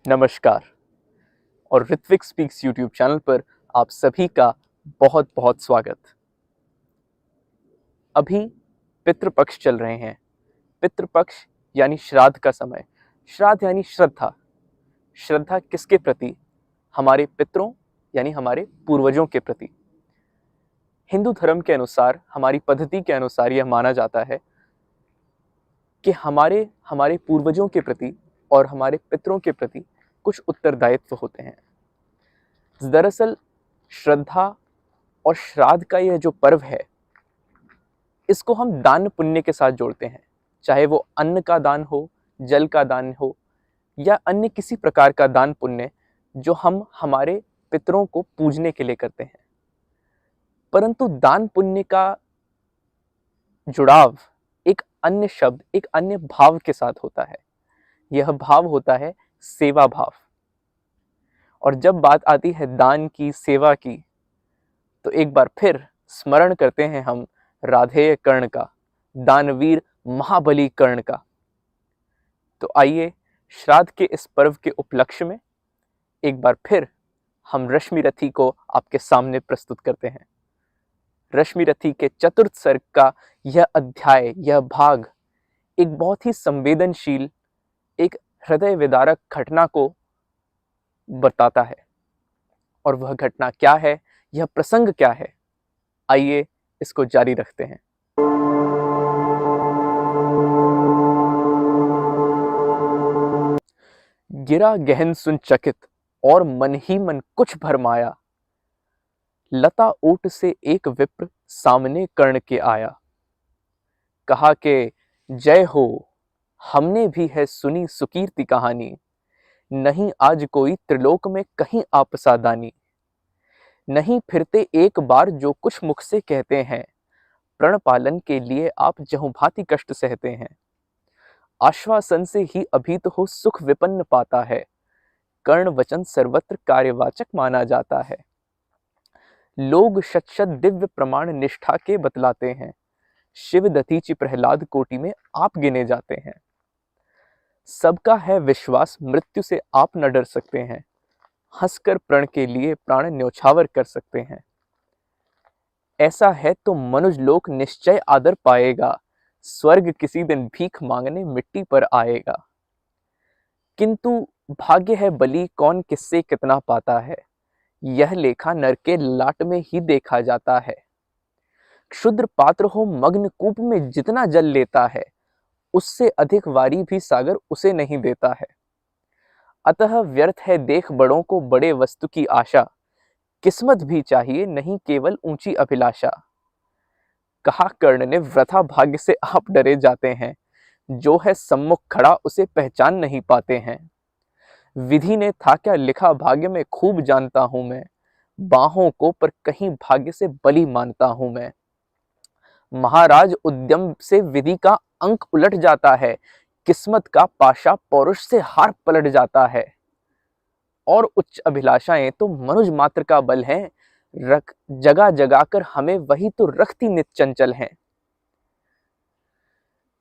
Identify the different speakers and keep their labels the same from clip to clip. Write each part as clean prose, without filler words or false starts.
Speaker 1: नमस्कार और Ritwik speaks YouTube channel पर आप सभी का बहुत बहुत स्वागत। अभी पितृपक्ष चल रहे हैं। पितृपक्ष यानी श्राद्ध का समय। श्राद्ध यानी श्रद्धा। श्रद्धा किसके प्रति? हमारे पितरों यानी हमारे पूर्वजों के प्रति। हिंदू धर्म के अनुसार, हमारी पद्धति के अनुसार यह माना जाता है कि हमारे पूर्वजों के प्रति और हमारे पितरों के प्रति कुछ उत्तरदायित्व होते हैं। दरअसल श्रद्धा और श्राद्ध का यह जो पर्व है, इसको हम दान पुण्य के साथ जोड़ते हैं। चाहे वो अन्न का दान हो, जल का दान हो या अन्य किसी प्रकार का दान पुण्य जो हम हमारे पितरों को पूजने के लिए करते हैं। परंतु दान पुण्य का जुड़ाव एक अन्य शब्द, एक अन्य भाव के साथ होता है। यह भाव होता है सेवा भाव। और जब बात आती है दान की, सेवा की, तो एक बार फिर स्मरण करते हैं हम राधेय कर्ण का, दानवीर महाबली कर्ण का। तो आइए श्राद्ध के इस पर्व के उपलक्ष्य में एक बार फिर हम रश्मिरथी को आपके सामने प्रस्तुत करते हैं। रश्मिरथी के चतुर्थ सर्ग का यह अध्याय, यह भाग एक बहुत ही संवेदनशील, एक हृदय विदारक घटना को बताता है। और वह घटना क्या है, यह प्रसंग क्या है, आइए इसको जारी रखते हैं। गिरा गहन सुन चकित और मन ही मन कुछ भरमाया, लता ओट से एक विप्र सामने कर्ण के आया। कहा के जय हो, हमने भी है सुनी सुकीर्ति कहानी, नहीं आज कोई त्रिलोक में कहीं आपसा दानी। नहीं फिरते एक बार जो कुछ मुख से कहते हैं, प्रण पालन के लिए आप जहुं भांति कष्ट सहते हैं। आश्वासन से ही अभी तो हो सुख विपन्न पाता है, कर्ण वचन सर्वत्र कार्यवाचक माना जाता है। लोग शत शत दिव्य प्रमाण निष्ठा के बतलाते हैं, शिव दधीचि प्रहलाद कोटि में आप गिने जाते हैं। सबका है विश्वास मृत्यु से आप न डर सकते हैं, हंसकर प्रण के लिए प्राण न्योछावर कर सकते हैं। ऐसा है तो मनुज लोक निश्चय आदर पाएगा, स्वर्ग किसी दिन भीख मांगने मिट्टी पर आएगा। किंतु भाग्य है बली कौन किससे कितना पाता है, यह लेखा नर के लाट में ही देखा जाता है। क्षुद्र पात्र हो मग्न कूप में जितना जल लेता है, उससे अधिक वारी भी सागर उसे नहीं देता है। अतः व्यर्थ है देख बड़ों को बड़े वस्तु की आशा, किस्मत भी चाहिए नहीं केवल ऊंची अभिलाषा। कहा कर्ण ने वृथा भाग्य से आप डरे जाते हैं, जो है सम्मुख खड़ा उसे पहचान नहीं पाते हैं। विधि ने था क्या लिखा भाग्य में खूब जानता हूं मैं, बाहों को पर कहीं भाग्य से बली मानता हूं मैं। महाराज उद्यम से विधि का अंक उलट जाता है, किस्मत का पाशा पौरुष से हार पलट जाता है। और उच्च अभिलाषाएं तो मनुज मात्र का बल है, रख जगा जगा कर हमें वही तो रखती नित चंचल हैं।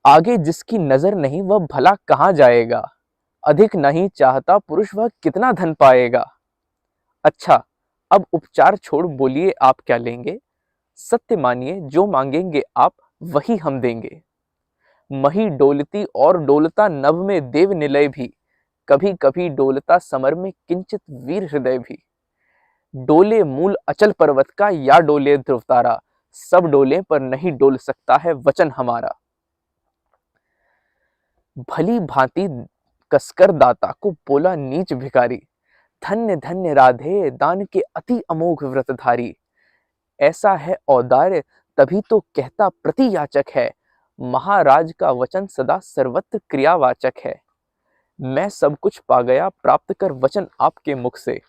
Speaker 1: आगे जिसकी नजर नहीं वह भला कहां जाएगा, अधिक नहीं चाहता पुरुष वह कितना धन पाएगा। अच्छा अब उपचार छोड़ बोलिए आप क्या लेंगे, सत्य मानिए जो मांगेंगे आप वही हम देंगे। मही डोलती और डोलता नभ में देव निलय भी, कभी कभी डोलता समर में किंचित वीर हृदय भी। डोले मूल अचल पर्वत का या डोले ध्रुव तारा, सब डोले पर नहीं डोल सकता है वचन हमारा। भली भांति कसकर दाता को बोला नीच भिखारी, धन्य धन्य राधे दान के अति अमोघ व्रतधारी। ऐसा है औदार्य तभी तो कहता प्रति याचक है, महाराज का वचन सदा सर्वत्र क्रियावाचक है। मैं सब कुछ पा गया प्राप्त कर वचन आपके मुख से,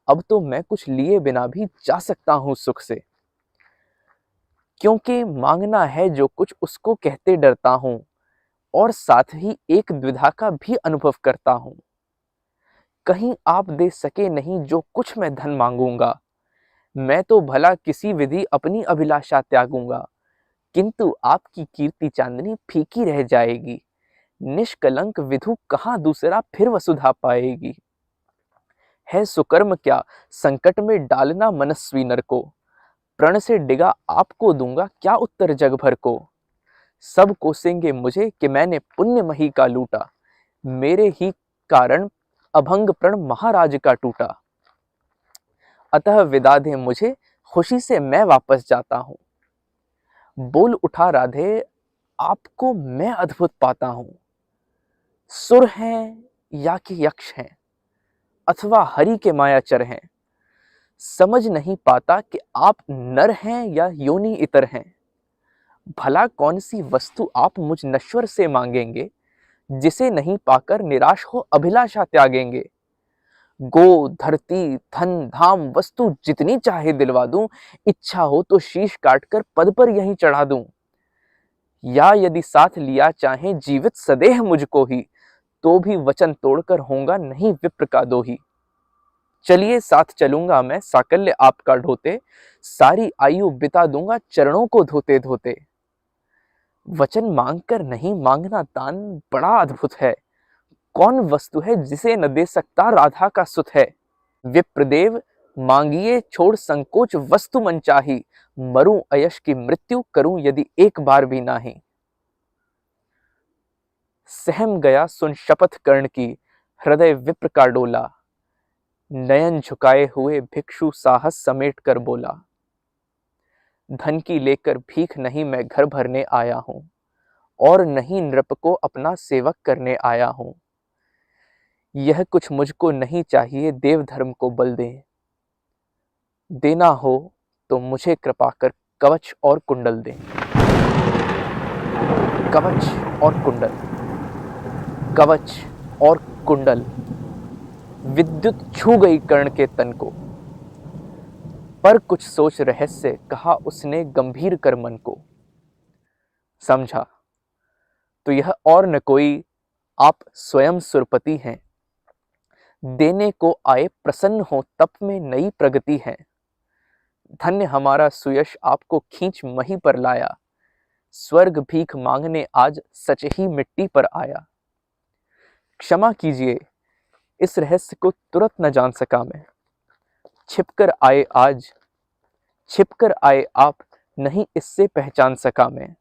Speaker 1: अब तो मैं कुछ लिए बिना भी जा सकता हूं सुख से। क्योंकि मांगना है जो कुछ उसको कहते डरता हूं, और साथ ही एक द्विधा का भी अनुभव करता हूं। कहीं आप दे सके नहीं जो कुछ मैं धन मांगूंगा, मैं तो भला किसी विधि अपनी अभिलाषा त्यागूंगा, किंतु आपकी कीर्ति चांदनी फीकी रह जाएगी, निष्कलंक विधु कहाँ दूसरा फिर वसुधा पाएगी। है सुकर्म क्या संकट में डालना मनस्वी नर को। प्रण से डिगा आपको दूंगा क्या उत्तर जग भर को। सब कोसेंगे मुझे कि मैंने पुण्य मही का लूटा। मेरे ही कारण अभंग प्रण महाराज का टूटा। अतः विदा दे मुझे खुशी से मैं वापस जाता हूँ। बोल उठा राधे आपको मैं अद्भुत पाता हूँ। सुर हैं या कि यक्ष हैं अथवा हरि के मायाचर हैं। समझ नहीं पाता कि आप नर हैं या योनि इतर हैं। भला कौन सी वस्तु आप मुझ नश्वर से मांगेंगे। जिसे नहीं पाकर निराश हो अभिलाषा त्यागेंगे। गो धरती धन धाम वस्तु जितनी चाहे दिलवा दूं। इच्छा हो तो शीश काटकर पद पर यहीं चढ़ा दूं। या यदि साथ लिया चाहे जीवित सदेह मुझको ही। तो भी वचन तोड़कर होऊंगा नहीं विप्र का दोही। चलिए साथ चलूंगा मैं साकल्य आपका ढोते। सारी आयु बिता दूंगा चरणों को धोते धोते। वचन मांगकर नहीं मांगना दान बड़ा अद्भुत है। कौन वस्तु है जिसे न दे सकता राधा का सुत है। विप्रदेव मांगिए छोड़ संकोच वस्तु मन चाही। मरूं अयश की मृत्यु करूं यदि एक बार भी नाही। सहम गया सुन शपथ कर्ण की हृदय विप्र का डोला। नयन झुकाए हुए भिक्षु साहस समेट कर बोला। धन की लेकर भीख नहीं मैं घर भरने आया हूं। और नहीं नृप को अपना सेवक करने आया हूं। यह कुछ मुझको नहीं चाहिए देव धर्म को बल दें। देना हो तो मुझे कृपा कर कवच और कुंडल दें। कवच और कुंडल, कवच और कुंडल। विद्युत छू गई कर्ण के तन को। पर कुछ सोच रहस्य कहा उसने गंभीर कर मन को। समझा तो यह और न कोई आप स्वयं सुरपति हैं। देने को आए प्रसन्न हो तप में नई प्रगति है। धन्य हमारा सुयश आपको खींच मही पर लाया। स्वर्ग भीख मांगने आज सच ही मिट्टी पर आया। क्षमा कीजिए इस रहस्य को तुरंत न जान सका मैं। छिपकर आए आज, छिपकर आए आप नहीं इससे पहचान सका मैं।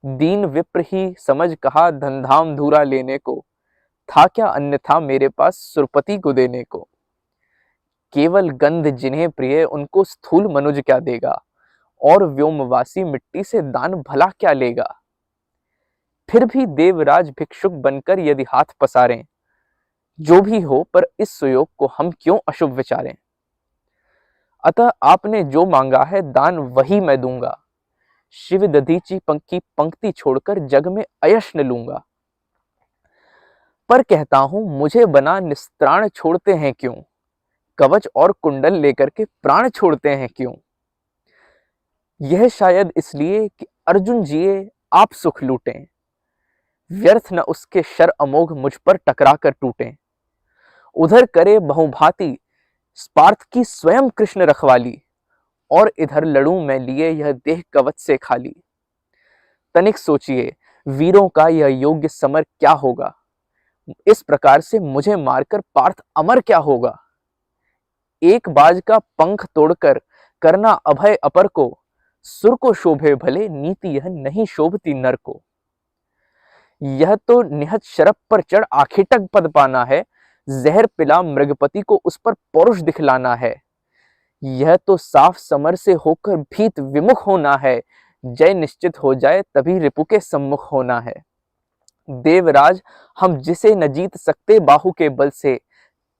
Speaker 1: दीन विप्र ही समझ कहा धनधाम धूरा लेने को। था क्या अन्यथा मेरे पास सुरपति को देने को। केवल गंध जिन्हें प्रिय उनको स्थूल मनुज क्या देगा। और व्योमवासी मिट्टी से दान भला क्या लेगा। फिर भी देवराज भिक्षुक बनकर यदि हाथ पसारें। जो भी हो पर इस सुयोग को हम क्यों अशुभ विचारें। अतः आपने जो मांगा है दान वही मैं दूंगा। शिव दधीची की पंक्ति छोड़कर जग में अयश न लूंगा। पर कहता हूं मुझे बना निस्त्राण छोड़ते हैं क्यों। कवच और कुंडल लेकर के प्राण छोड़ते हैं क्यों। यह शायद इसलिए कि अर्जुन जिए आप सुख लूटें। व्यर्थ न उसके शर अमोघ मुझ पर टकरा कर टूटें। उधर करे बहुभांति स्पार्थ की स्वयं कृष्ण रखवाली। और इधर लड़ूं मैं लिए यह देह कवच से खाली। तनिक सोचिए वीरों का यह योग्य समर क्या होगा। इस प्रकार से मुझे मारकर पार्थ अमर क्या होगा। एक बाज का पंख तोड़कर करना अभय अपर को। सुर को शोभे भले नीति यह नहीं शोभती नर को। यह तो निहत शरप पर चढ़ आखिटक पद पाना है। जहर पिला मृगपति को उस पर पौरुष दिखलाना है। यह तो साफ समर से होकर भीत विमुख होना है। जय निश्चित हो जाए तभी रिपु के सम्मुख होना है। देवराज हम जिसे न जीत सकते बाहु के बल से।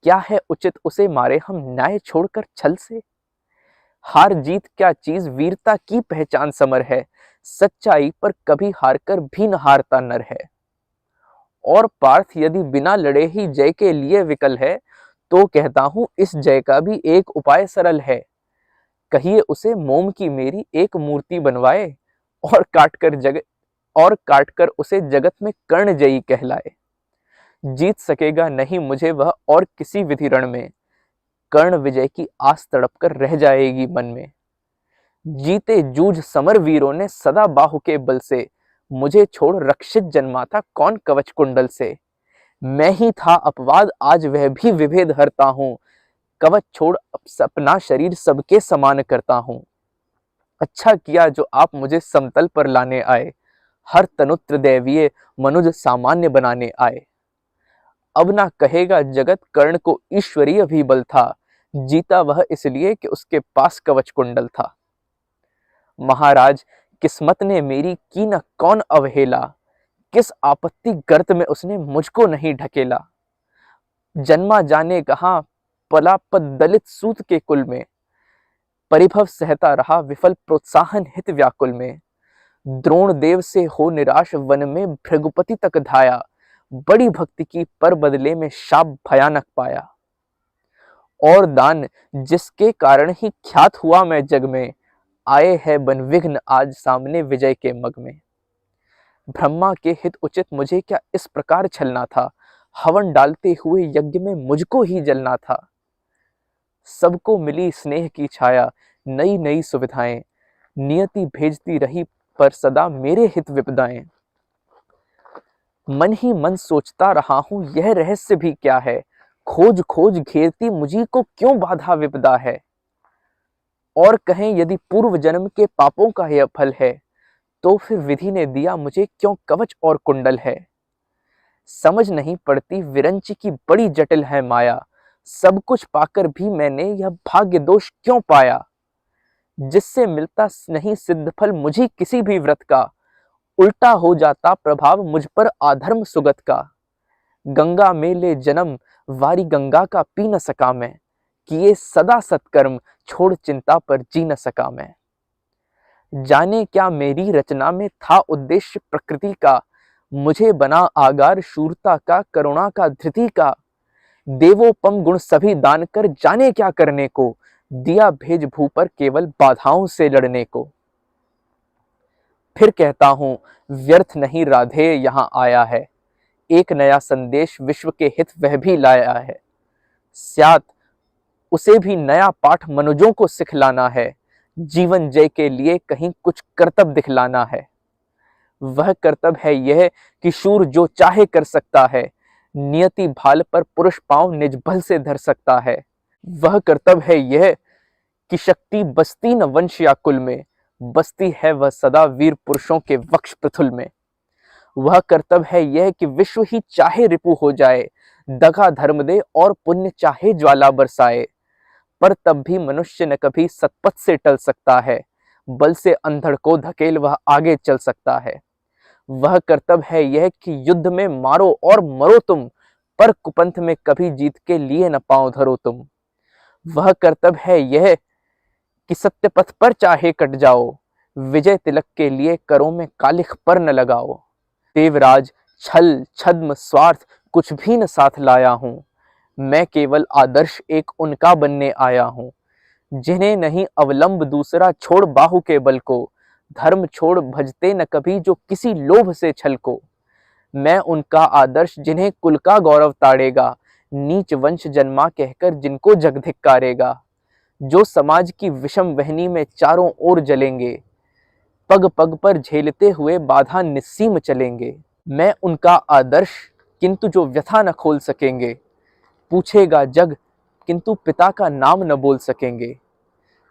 Speaker 1: क्या है उचित उसे मारे हम न्याय छोड़कर छल से। हार जीत क्या चीज वीरता की पहचान समर है। सच्चाई पर कभी हारकर भी न हारता नर है। और पार्थ यदि बिना लड़े ही जय के लिए विकल है। तो कहता हूं इस जय का भी एक उपाय सरल है। कहिए उसे मोम की मेरी एक मूर्ति बनवाए। और काटकर उसे जगत में कर्ण जयी कहलाए। जीत सकेगा नहीं मुझे वह और किसी विधि रण में। कर्ण विजय की आस तड़प कर रह जाएगी मन में। जीते जूझ समर वीरों ने सदा बाहु के बल से। मुझे छोड़ रक्षित जन्मा था कौन कवच कुंडल से। मैं ही था अपवाद आज वह भी विभेद हरता हूं। कवच छोड़ अपना शरीर सबके समान करता हूँ। अच्छा किया जो आप मुझे समतल पर लाने आए, हर तनुत्र दैवीय मनुज सामान्य बनाने आए। अब ना कहेगा जगत कर्ण को ईश्वरीय भी बल था, जीता वह इसलिए कि उसके पास कवच कुंडल था। महाराज किस्मत ने मेरी की न कौन अवहेला, किस आपत्ति गर्त में उसने मुझको नहीं ढकेला। जन्मा जाने कहां पला पद दलित सूत के कुल में, परिभव सहता रहा विफल प्रोत्साहन हित व्याकुल में। द्रोण देव से हो निराश वन में भृगुपति तक धाया, बड़ी भक्ति की पर बदले में शाप भयानक पाया। और दान जिसके कारण ही ख्यात हुआ मैं जग में, आए है बन विघ्न आज सामने विजय के मग में। ब्रह्मा के हित उचित मुझे क्या इस प्रकार छलना था, हवन डालते हुए यज्ञ में मुझको ही जलना था। सबको मिली स्नेह की छाया, नई नई सुविधाएं, नियति भेजती रही पर सदा मेरे हित विपदाएं। मन ही मन सोचता रहा हूं यह रहस्य भी क्या है, खोज खोज घेरती मुझी को क्यों बाधा विपदा है। और कहें यदि पूर्व जन्म के पापों का यह फल है, तो फिर विधि ने दिया मुझे क्यों कवच और कुंडल है। समझ नहीं पड़ती विरंच की बड़ी जटिल है माया, सब कुछ पाकर भी मैंने यह भाग्य दोष क्यों पाया। जिससे मिलता नहीं सिद्ध फल मुझे किसी भी व्रत का, उल्टा हो जाता प्रभाव मुझ पर आधर्म सुगत का। गंगा में ले जन्म वारी गंगा का पी न सका मैं, किए सदा सत्कर्म छोड़ चिंता पर जी न सका मैं। जाने क्या मेरी रचना में था उद्देश्य प्रकृति का, मुझे बना आगार शूरता का करुणा का धृति का। देवोपम गुण सभी दान कर जाने क्या करने को, दिया भेज भू पर केवल बाधाओं से लड़ने को। फिर कहता हूं व्यर्थ नहीं राधे यहां आया है, एक नया संदेश विश्व के हित वह भी लाया है। स्यात उसे भी नया पाठ मनुजों को सिखलाना है, जीवन जय के लिए कहीं कुछ कर्तव्य दिखलाना है। वह कर्तव्य है यह कि शूर जो चाहे कर सकता है, नियति भाल पर पुरुष पांव निज बल से धर सकता है। वह कर्तव्य है यह कि शक्ति बसती न वंश या कुल में, बसती है वह सदा वीर पुरुषों के वक्ष पृथुल में। वह कर्तव्य है यह कि विश्व ही चाहे रिपु हो जाए, दगा धर्म दे और पुण्य चाहे ज्वाला बरसाए, पर तब भी मनुष्य न कभी सतपथ से टल सकता है, बल से अंधड़ को धकेल वह आगे चल सकता है। वह कर्तव्य है यह कि युद्ध में मारो और मरो तुम, पर कुपंथ में कभी जीत के लिए न पांव धरो तुम। वह कर्तव्य है यह कि सत्य पथ पर चाहे कट जाओ, विजय तिलक के लिए करों में कालिख पर न लगाओ। देवराज छल छद्म स्वार्थ कुछ भी न साथ लाया हूं, मैं केवल आदर्श एक उनका बनने आया हूं, जिन्हें नहीं अवलंब दूसरा छोड़ बाहु के बल को, धर्म छोड़ भजते न कभी जो किसी लोभ से छल को। मैं उनका आदर्श जिन्हें कुल का गौरव ताड़ेगा, नीच वंश जन्मा कहकर जिनको जग धिक्कारेगा। जो समाज की विषम वहनी में चारों ओर जलेंगे, पग पग पर झेलते हुए बाधा निस्सीम चलेंगे। मैं उनका आदर्श किंतु जो व्यथा न खोल सकेंगे, पूछेगा जग किंतु पिता का नाम न बोल सकेंगे।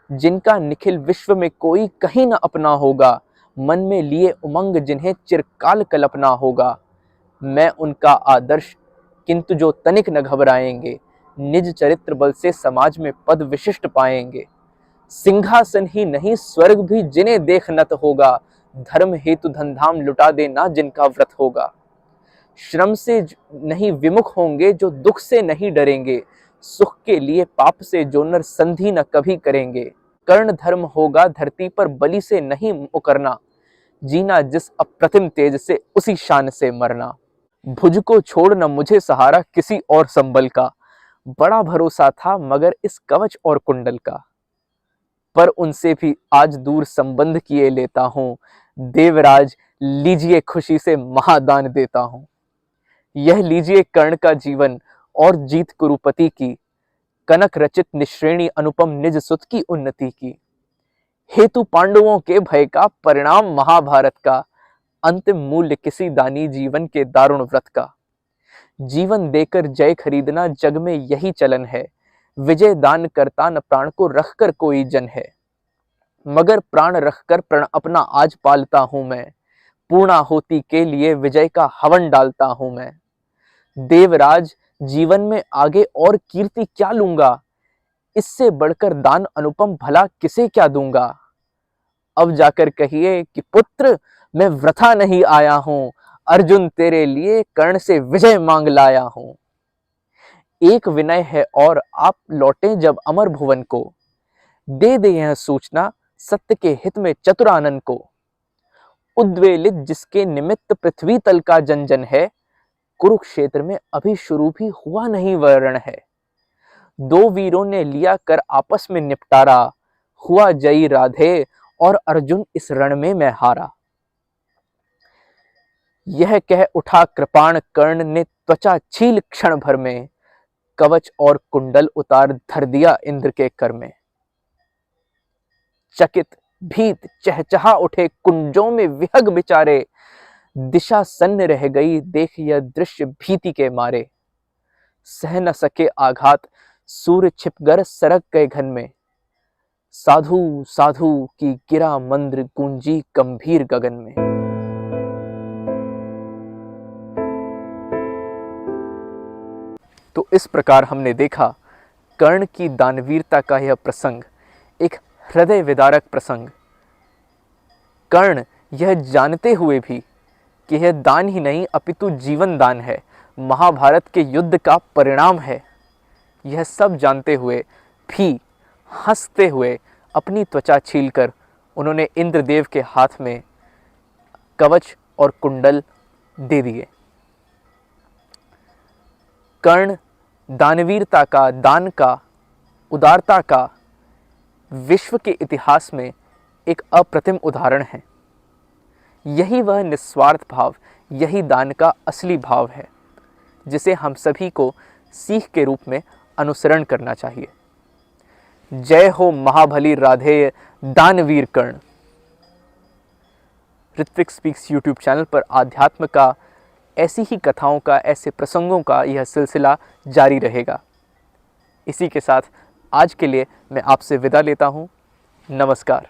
Speaker 1: जिनका निखिल विश्व में कोई कहीं न अपना होगा, मन में लिए उमंग जिन्हें चिरकाल कल्पना होगा। मैं उनका आदर्श किंतु जो तनिक न घबराएंगे, निज चरित्र बल से समाज में पद विशिष्ट पाएंगे। सिंहासन ही नहीं स्वर्ग भी जिन्हें देख नत होगा, धर्म हेतु धनधाम लुटा देना जिनका व्रत होगा। श्रम से नहीं विमुख होंगे जो दुख से नहीं डरेंगे, सुख के लिए पाप से जो नर संधि न कभी करेंगे। कर्ण धर्म होगा धरती पर बलि से नहीं मुकरना, जीना जिस अप्रतिम तेज से उसी शान से मरना। भुज को छोड़ न मुझे सहारा किसी और संबल का, बड़ा भरोसा था मगर इस कवच और कुंडल का। पर उनसे भी आज दूर संबंध किए लेता हूँ, देवराज लीजिए खुशी से महादान देता हूँ। यह लीजिए कर्ण का जीवन और जीत कुरुपति की, कनक रचित निश्रेणी अनुपम निज सुत की उन्नति की। हेतु पांडवों के भय का परिणाम महाभारत का, अंतिम मूल्य किसी दानी जीवन के दारुण व्रत का। जीवन देकर जय खरीदना जग में यही चलन है, विजय दान करता न प्राण को रख कर कोई जन है, मगर प्राण रखकर प्रण अपना आज पालता हूं मैं। पूर्णाहुति के लिए विजय का हवन डालता हूं मैं। देवराज जीवन में आगे और कीर्ति क्या लूंगा, इससे बढ़कर दान अनुपम भला किसे क्या दूंगा। अब जाकर कहिए कि पुत्र मैं वृथा नहीं आया हूं, अर्जुन तेरे लिए कर्ण से विजय मांग लाया हूं। एक विनय है और आप लौटे जब अमर भुवन को, दे दे यह सूचना सत्य के हित में चतुरानन को। उद्वेलित जिसके निमित्त पृथ्वी तल का जन जन है, कुरुक्षेत्र में अभी शुरू भी हुआ नहीं वर्ण है। दो वीरों ने लिया कर आपस में निपटारा, हुआ जयी राधे और अर्जुन इस रण में मैं हारा। यह कह उठा कृपाण कर्ण ने त्वचा छील क्षण भर में, कवच और कुंडल उतार धर दिया इंद्र के कर में। चकित भीत चहचहा उठे कुंजों में विहग बिचारे, दिशा सन्न रह गई देख यह दृश्य भीति के मारे। सह न सके आघात सूर्य छिपकर सरक गए घन में, साधु साधु की गिरा मंद्र गूंजी गंभीर गगन में। तो इस प्रकार हमने देखा कर्ण की दानवीरता का यह प्रसंग, एक हृदय विदारक प्रसंग। कर्ण यह जानते हुए भी कि यह दान ही नहीं अपितु जीवन दान है, महाभारत के युद्ध का परिणाम है, यह सब जानते हुए भी हंसते हुए अपनी त्वचा छीलकर उन्होंने इंद्रदेव के हाथ में कवच और कुंडल दे दिए। कर्ण दानवीरता का, दान का, उदारता का विश्व के इतिहास में एक अप्रतिम उदाहरण है। यही वह निस्वार्थ भाव, यही दान का असली भाव है, जिसे हम सभी को सीख के रूप में अनुसरण करना चाहिए। जय हो महाभली राधेय दानवीर कर्ण। ऋत्विक स्पीक्स यूट्यूब चैनल पर आध्यात्म का, ऐसी ही कथाओं का, ऐसे प्रसंगों का यह सिलसिला जारी रहेगा। इसी के साथ आज के लिए मैं आपसे विदा लेता हूँ। नमस्कार।